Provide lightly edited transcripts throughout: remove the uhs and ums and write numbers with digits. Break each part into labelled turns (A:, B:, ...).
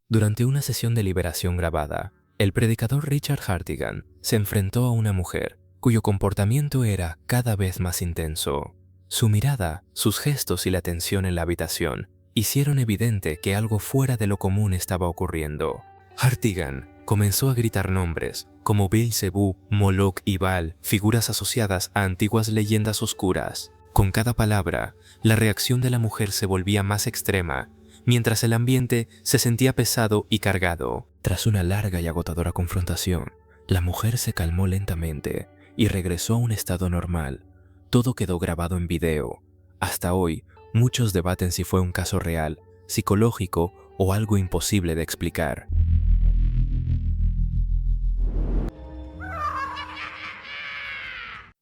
A: Durante una sesión de liberación grabada, el predicador Richard Hartigan se enfrentó a una mujer cuyo comportamiento era cada vez más intenso. Su mirada, sus gestos y la tensión en la habitación hicieron evidente que algo fuera de lo común estaba ocurriendo. Hartigan comenzó a gritar nombres como Beelzebú, Moloch y Baal, figuras asociadas a antiguas leyendas oscuras. Con cada palabra, la reacción de la mujer se volvía más extrema, mientras el ambiente se sentía pesado y cargado. Tras una larga y agotadora confrontación, la mujer se calmó lentamente y regresó a un estado normal. Todo quedó grabado en video. Hasta hoy, muchos debaten si fue un caso real, psicológico o algo imposible de explicar.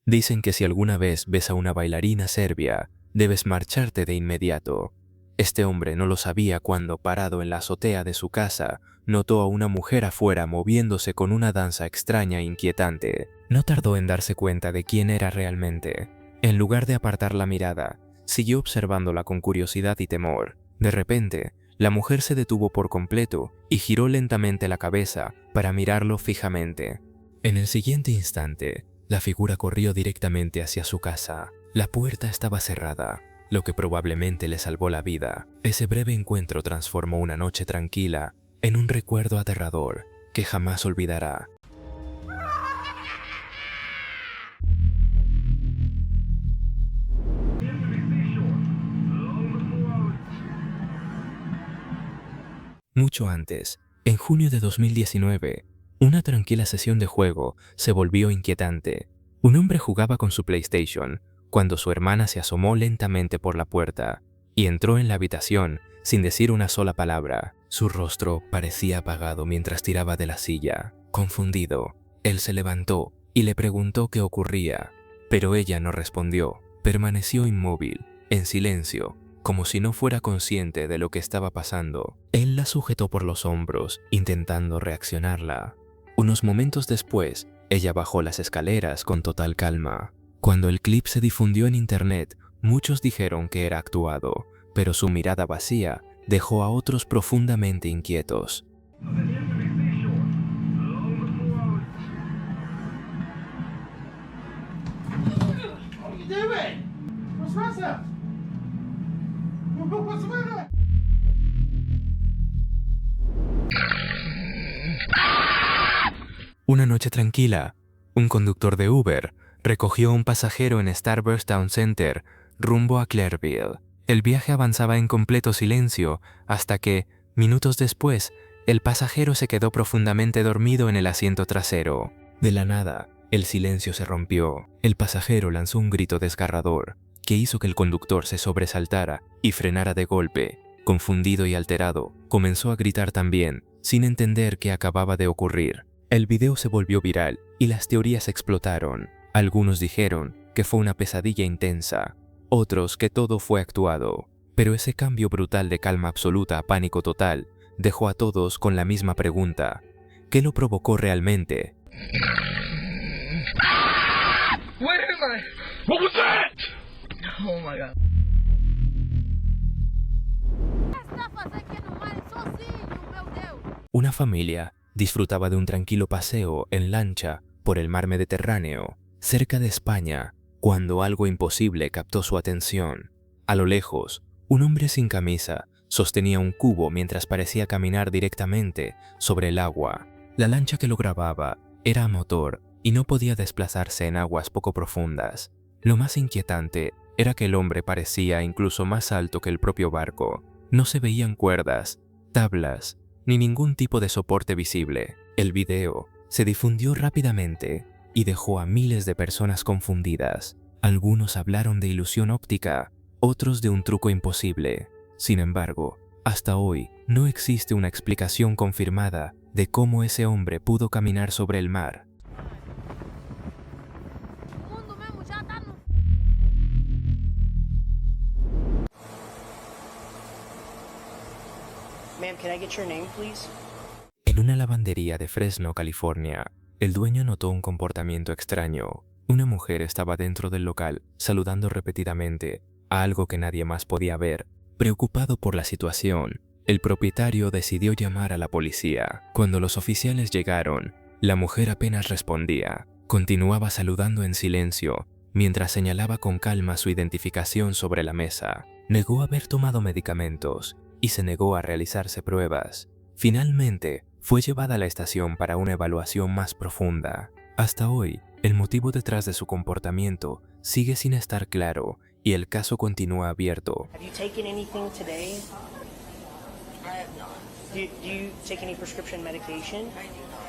A: Dicen que si alguna vez ves a una bailarina serbia, debes marcharte de inmediato. Este hombre no lo sabía cuando, parado en la azotea de su casa, notó a una mujer afuera moviéndose con una danza extraña e inquietante. No tardó en darse cuenta de quién era realmente. En lugar de apartar la mirada, siguió observándola con curiosidad y temor. De repente, la mujer se detuvo por completo y giró lentamente la cabeza para mirarlo fijamente. En el siguiente instante, la figura corrió directamente hacia su casa. La puerta estaba cerrada, lo que probablemente le salvó la vida. Ese breve encuentro transformó una noche tranquila en un recuerdo aterrador que jamás olvidará. Mucho antes, en junio de 2019, una tranquila sesión de juego se volvió inquietante. Un hombre jugaba con su PlayStation cuando su hermana se asomó lentamente por la puerta y entró en la habitación sin decir una sola palabra. Su rostro parecía apagado mientras tiraba de la silla. Confundido, él se levantó y le preguntó qué ocurría, pero ella no respondió. Permaneció inmóvil, en silencio, como si no fuera consciente de lo que estaba pasando. Él la sujetó por los hombros, intentando reaccionarla. Unos momentos después, ella bajó las escaleras con total calma. Cuando el clip se difundió en internet, muchos dijeron que era actuado, pero su mirada vacía dejó a otros profundamente inquietos. Una noche tranquila, un conductor de Uber recogió a un pasajero en Starburst Town Center rumbo a Clareville. El viaje avanzaba en completo silencio hasta que, minutos después, el pasajero se quedó profundamente dormido en el asiento trasero. De la nada, el silencio se rompió. El pasajero lanzó un grito desgarrador que hizo que el conductor se sobresaltara y frenara de golpe. Confundido y alterado, comenzó a gritar también, sin entender qué acababa de ocurrir. El video se volvió viral y las teorías explotaron. Algunos dijeron que fue una pesadilla intensa, otros que todo fue actuado. Pero ese cambio brutal de calma absoluta a pánico total dejó a todos con la misma pregunta: ¿qué lo provocó realmente?
B: What was that? Oh my God.
A: Una familia disfrutaba de un tranquilo paseo en lancha por el mar Mediterráneo, cerca de España, cuando algo imposible captó su atención. A lo lejos, un hombre sin camisa sostenía un cubo mientras parecía caminar directamente sobre el agua. La lancha que lo grababa era a motor y no podía desplazarse en aguas poco profundas. Lo más inquietante era que el hombre parecía incluso más alto que el propio barco. No se veían cuerdas, tablas, ni ningún tipo de soporte visible. El video se difundió rápidamente y dejó a miles de personas confundidas. Algunos hablaron de ilusión óptica, otros de un truco imposible. Sin embargo, hasta hoy no existe una explicación confirmada de cómo ese hombre pudo caminar sobre el mar.
C: Ma'am, can I get your name, please?
A: En una lavandería de Fresno, California, el dueño notó un comportamiento extraño. Una mujer estaba dentro del local, saludando repetidamente a algo que nadie más podía ver. Preocupado por la situación, El propietario decidió llamar a la policía. Cuando los oficiales llegaron, la mujer apenas respondía. Continuaba saludando en silencio, mientras señalaba con calma su identificación sobre la mesa. Negó haber tomado medicamentos y se negó a realizarse pruebas. Finalmente, fue llevada a la estación para una evaluación más profunda. Hasta hoy, el motivo detrás de su comportamiento sigue sin estar claro y el caso continúa abierto.
C: Have you taken anything today?
B: I have not.
C: Do you take any prescription medication?
B: I do not.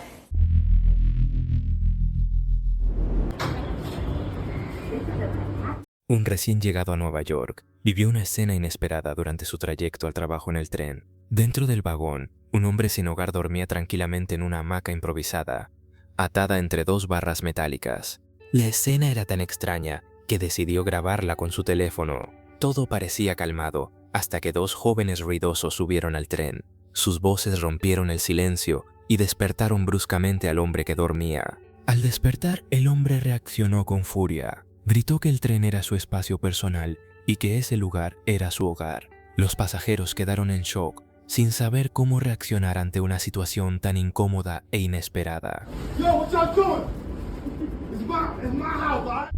A: Un recién llegado a Nueva York vivió una escena inesperada durante su trayecto al trabajo en el tren. Dentro del vagón, un hombre sin hogar dormía tranquilamente en una hamaca improvisada, atada entre dos barras metálicas. La escena era tan extraña que decidió grabarla con su teléfono. Todo parecía calmado hasta que dos jóvenes ruidosos subieron al tren. Sus voces rompieron el silencio y despertaron bruscamente al hombre que dormía. Al despertar, el hombre reaccionó con furia. Gritó que el tren era su espacio personal y que ese lugar era su hogar. Los pasajeros quedaron en shock, sin saber cómo reaccionar ante una situación tan incómoda e inesperada.
D: Yo, what y'all doing? It's my house, all right?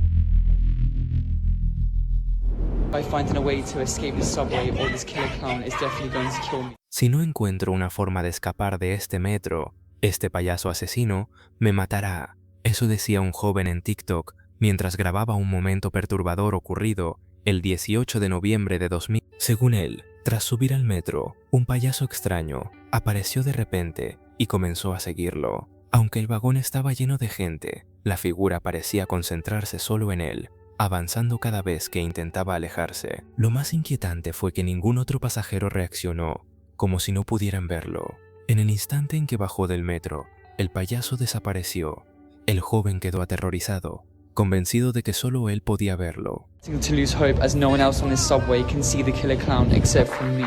E: By finding a way to escape the subway or this killer clown is definitely going to kill me.
A: Si no encuentro una forma de escapar de este metro, este payaso asesino me matará. Eso decía un joven en TikTok mientras grababa un momento perturbador ocurrido el 18 de noviembre de 2000. Según él, tras subir al metro, un payaso extraño apareció de repente y comenzó a seguirlo. Aunque el vagón estaba lleno de gente, la figura parecía concentrarse solo en él, avanzando cada vez que intentaba alejarse. Lo más inquietante fue que ningún otro pasajero reaccionó, como si no pudieran verlo. En el instante en que bajó del metro, el payaso desapareció. El joven quedó aterrorizado, convencido de que solo él podía verlo.
E: To lose hope as no one else on this subway can see the killer clown except for me.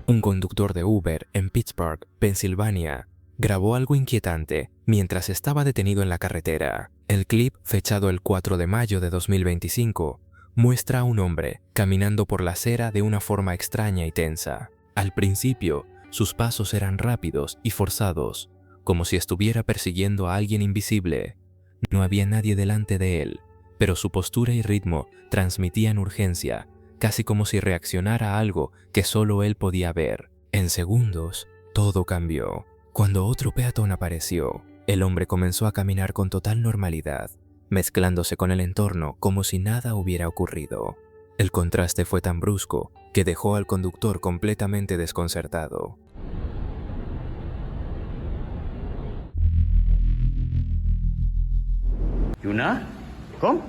A: Un conductor de Uber en Pittsburgh, Pensilvania, grabó algo inquietante mientras estaba detenido en la carretera. El clip, fechado el 4 de mayo de 2025, muestra a un hombre caminando por la acera de una forma extraña y tensa. Al principio, sus pasos eran rápidos y forzados, como si estuviera persiguiendo a alguien invisible. No había nadie delante de él, pero su postura y ritmo transmitían urgencia, casi como si reaccionara a algo que solo él podía ver. En segundos, todo cambió. Cuando otro peatón apareció, el hombre comenzó a caminar con total normalidad, mezclándose con el entorno como si nada hubiera ocurrido. El contraste fue tan brusco que dejó al conductor completamente desconcertado.
F: ¿Yuna? ¿Cómo?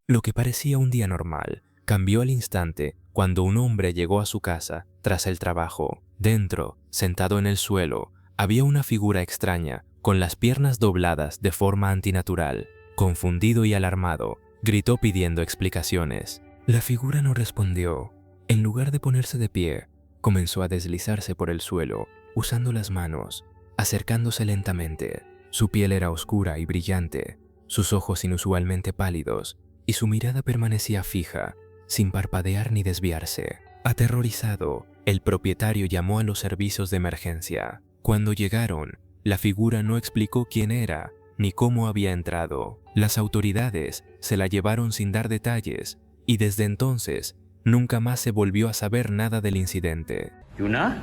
A: Lo que parecía un día normal cambió al instante cuando un hombre llegó a su casa tras el trabajo. Dentro, sentado en el suelo, había una figura extraña con las piernas dobladas de forma antinatural. Confundido y alarmado, gritó pidiendo explicaciones. La figura no respondió. En lugar de ponerse de pie, comenzó a deslizarse por el suelo, usando las manos, acercándose lentamente. Su piel era oscura y brillante, sus ojos inusualmente pálidos, y su mirada permanecía fija, sin parpadear ni desviarse. Aterrorizado, el propietario llamó a los servicios de emergencia. Cuando llegaron, la figura no explicó quién era ni cómo había entrado. Las autoridades se la llevaron sin dar detalles y desde entonces nunca más se volvió a saber nada del incidente.
F: ¿Yuna?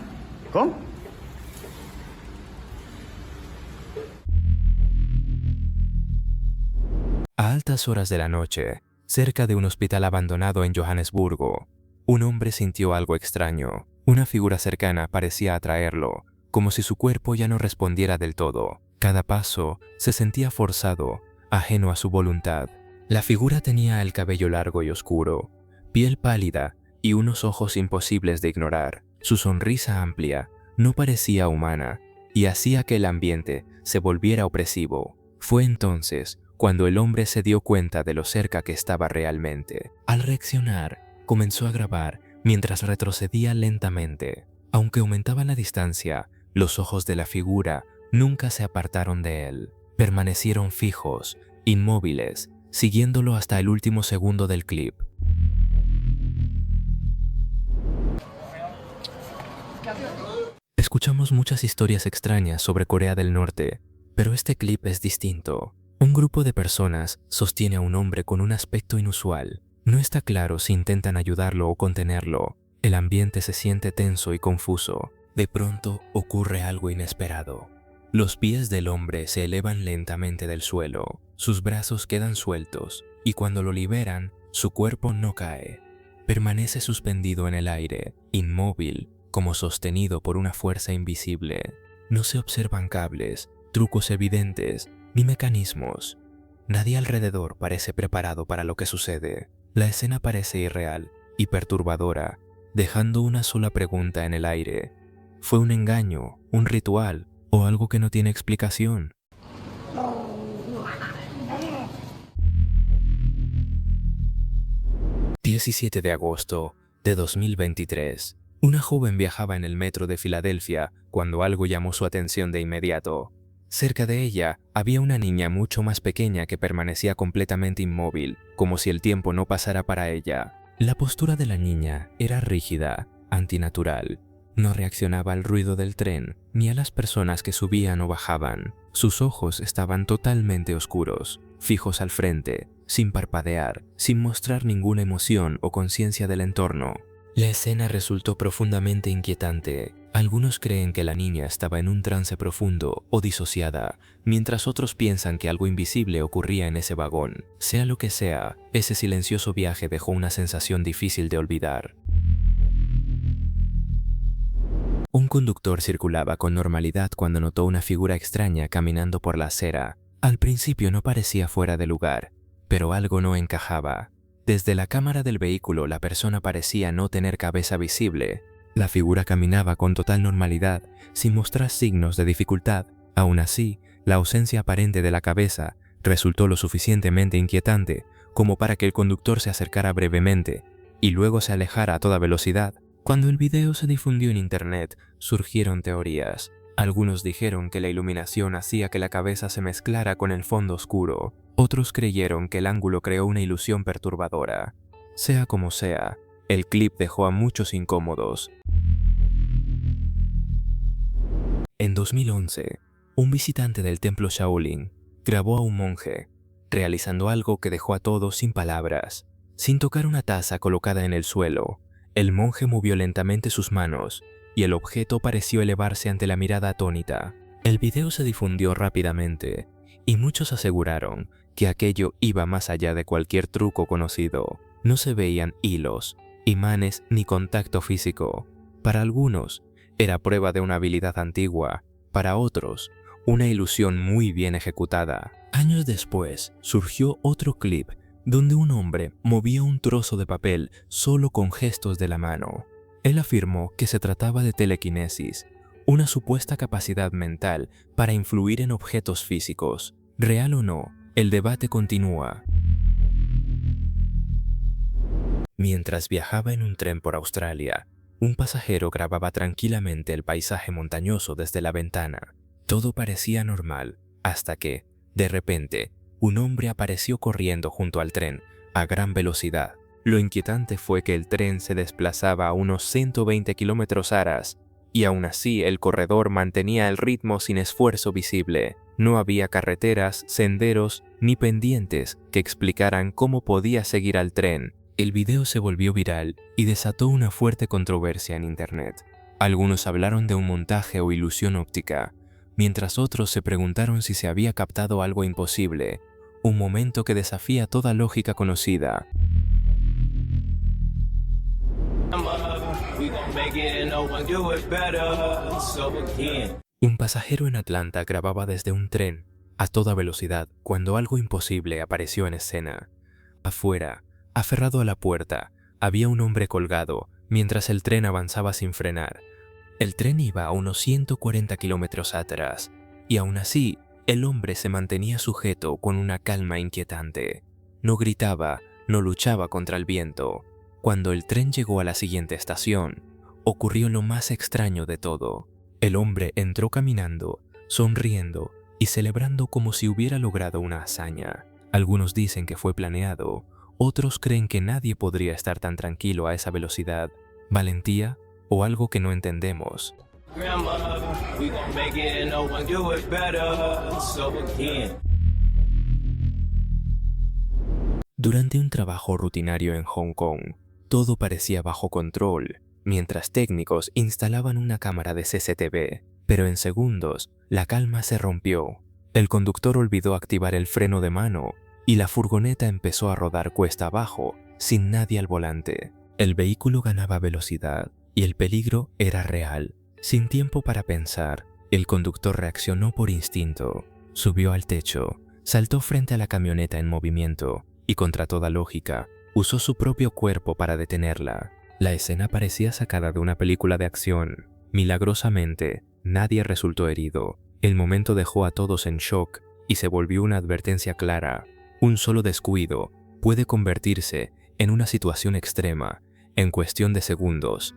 F: ¿Cómo?
A: A altas horas de la noche, cerca de un hospital abandonado en Johannesburgo, un hombre sintió algo extraño. Una figura cercana parecía atraerlo, como si su cuerpo ya no respondiera del todo. Cada paso se sentía forzado, ajeno a su voluntad. La figura tenía el cabello largo y oscuro, piel pálida y unos ojos imposibles de ignorar. Su sonrisa amplia no parecía humana y hacía que el ambiente se volviera opresivo. Fue entonces cuando el hombre se dio cuenta de lo cerca que estaba realmente. Al reaccionar, comenzó a grabar mientras retrocedía lentamente. Aunque aumentaba la distancia, los ojos de la figura nunca se apartaron de él. Permanecieron fijos, inmóviles, siguiéndolo hasta el último segundo del clip. Escuchamos muchas historias extrañas sobre Corea del Norte, pero este clip es distinto. Un grupo de personas sostiene a un hombre con un aspecto inusual. No está claro si intentan ayudarlo o contenerlo. El ambiente se siente tenso y confuso. De pronto ocurre algo inesperado. Los pies del hombre se elevan lentamente del suelo, sus brazos quedan sueltos y cuando lo liberan, su cuerpo no cae. Permanece suspendido en el aire, inmóvil, como sostenido por una fuerza invisible. No se observan cables, trucos evidentes, ni mecanismos. Nadie alrededor parece preparado para lo que sucede. La escena parece irreal y perturbadora, dejando una sola pregunta en el aire. ¿Fue un engaño, un ritual o algo que no tiene explicación? ...17 de agosto de 2023... Una joven viajaba en el metro de Filadelfia cuando algo llamó su atención de inmediato. Cerca de ella había una niña mucho más pequeña que permanecía completamente inmóvil, como si el tiempo no pasara para ella. La postura de la niña era rígida, antinatural. No reaccionaba al ruido del tren ni a las personas que subían o bajaban. Sus ojos estaban totalmente oscuros, fijos al frente, sin parpadear, sin mostrar ninguna emoción o conciencia del entorno. La escena resultó profundamente inquietante. Algunos creen que la niña estaba en un trance profundo o disociada, mientras otros piensan que algo invisible ocurría en ese vagón. Sea lo que sea, ese silencioso viaje dejó una sensación difícil de olvidar. Un conductor circulaba con normalidad cuando notó una figura extraña caminando por la acera. Al principio no parecía fuera de lugar, pero algo no encajaba. Desde la cámara del vehículo la persona parecía no tener cabeza visible. La figura caminaba con total normalidad, sin mostrar signos de dificultad. Aún así, la ausencia aparente de la cabeza resultó lo suficientemente inquietante como para que el conductor se acercara brevemente y luego se alejara a toda velocidad. Cuando el video se difundió en internet, surgieron teorías. Algunos dijeron que la iluminación hacía que la cabeza se mezclara con el fondo oscuro. Otros creyeron que el ángulo creó una ilusión perturbadora. Sea como sea, el clip dejó a muchos incómodos. En 2011, un visitante del templo Shaolin grabó a un monje realizando algo que dejó a todos sin palabras. Sin tocar una taza colocada en el suelo, el monje movió lentamente sus manos y el objeto pareció elevarse ante la mirada atónita. El video se difundió rápidamente y muchos aseguraron que aquello iba más allá de cualquier truco conocido. No se veían hilos, imanes ni contacto físico. Para algunos, era prueba de una habilidad antigua. Para otros, una ilusión muy bien ejecutada. Años después, surgió otro clip donde un hombre movía un trozo de papel solo con gestos de la mano. Él afirmó que se trataba de telequinesis, una supuesta capacidad mental para influir en objetos físicos. Real o no, el debate continúa. Mientras viajaba en un tren por Australia, un pasajero grababa tranquilamente el paisaje montañoso desde la ventana. Todo parecía normal, hasta que, de repente, un hombre apareció corriendo junto al tren, a gran velocidad. Lo inquietante fue que el tren se desplazaba a unos 120 km/h, y aún así el corredor mantenía el ritmo sin esfuerzo visible. No había carreteras, senderos ni pendientes que explicaran cómo podía seguir al tren. El video se volvió viral y desató una fuerte controversia en internet. Algunos hablaron de un montaje o ilusión óptica, mientras otros se preguntaron si se había captado algo imposible, un momento que desafía toda lógica conocida. Un pasajero en Atlanta grababa desde un tren a toda velocidad cuando algo imposible apareció en escena. Afuera, aferrado a la puerta, había un hombre colgado mientras el tren avanzaba sin frenar. El tren iba a unos 140 km/h y aún así el hombre se mantenía sujeto con una calma inquietante. No gritaba, no luchaba contra el viento. Cuando el tren llegó a la siguiente estación, ocurrió lo más extraño de todo. El hombre entró caminando, sonriendo y celebrando como si hubiera logrado una hazaña. Algunos dicen que fue planeado, otros creen que nadie podría estar tan tranquilo a esa velocidad, valentía o algo que no entendemos.
G: Grandma, we gon' make it and no one do it better. So again.
A: Durante un trabajo rutinario en Hong Kong, todo parecía bajo control, mientras técnicos instalaban una cámara de CCTV, pero en segundos la calma se rompió. El conductor olvidó activar el freno de mano y la furgoneta empezó a rodar cuesta abajo, sin nadie al volante. El vehículo ganaba velocidad y el peligro era real. Sin tiempo para pensar, el conductor reaccionó por instinto. Subió al techo, saltó frente a la camioneta en movimiento y, contra toda lógica, usó su propio cuerpo para detenerla. La escena parecía sacada de una película de acción. Milagrosamente, nadie resultó herido. El momento dejó a todos en shock y se volvió una advertencia clara. Un solo descuido puede convertirse en una situación extrema en cuestión de segundos.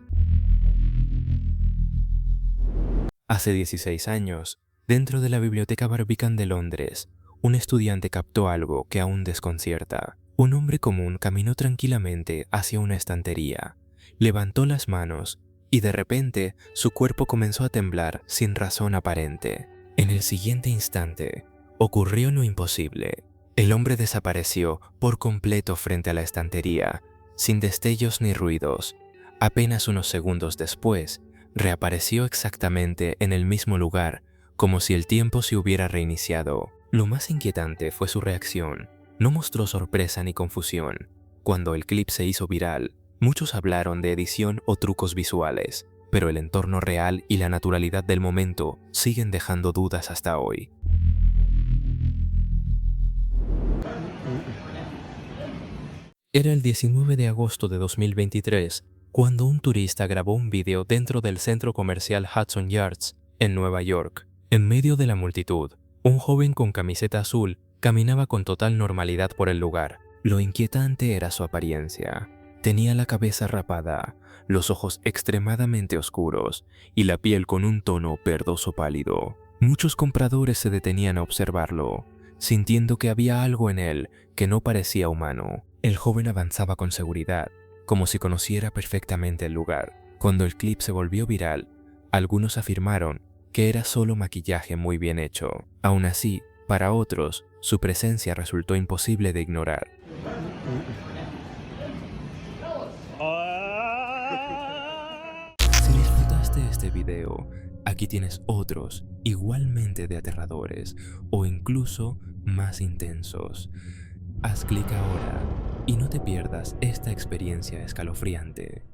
A: Hace 16 años, dentro de la Biblioteca Barbican de Londres, un estudiante captó algo que aún desconcierta. Un hombre común caminó tranquilamente hacia una estantería, levantó las manos y de repente su cuerpo comenzó a temblar sin razón aparente. En el siguiente instante, ocurrió lo imposible. El hombre desapareció por completo frente a la estantería, sin destellos ni ruidos. Apenas unos segundos después, reapareció exactamente en el mismo lugar, como si el tiempo se hubiera reiniciado. Lo más inquietante fue su reacción. No mostró sorpresa ni confusión. Cuando el clip se hizo viral, muchos hablaron de edición o trucos visuales, pero el entorno real y la naturalidad del momento siguen dejando dudas hasta hoy. Era el 19 de agosto de 2023, cuando un turista grabó un video dentro del centro comercial Hudson Yards, en Nueva York. En medio de la multitud, un joven con camiseta azul caminaba con total normalidad por el lugar. Lo inquietante era su apariencia. Tenía la cabeza rapada, los ojos extremadamente oscuros y la piel con un tono verdoso pálido. Muchos compradores se detenían a observarlo, sintiendo que había algo en él que no parecía humano. El joven avanzaba con seguridad, como si conociera perfectamente el lugar. Cuando el clip se volvió viral, algunos afirmaron que era solo maquillaje muy bien hecho. Aún así, para otros, su presencia resultó imposible de ignorar. Si disfrutaste este video, aquí tienes otros igualmente de aterradores o incluso más intensos. Haz clic ahora y no te pierdas esta experiencia escalofriante.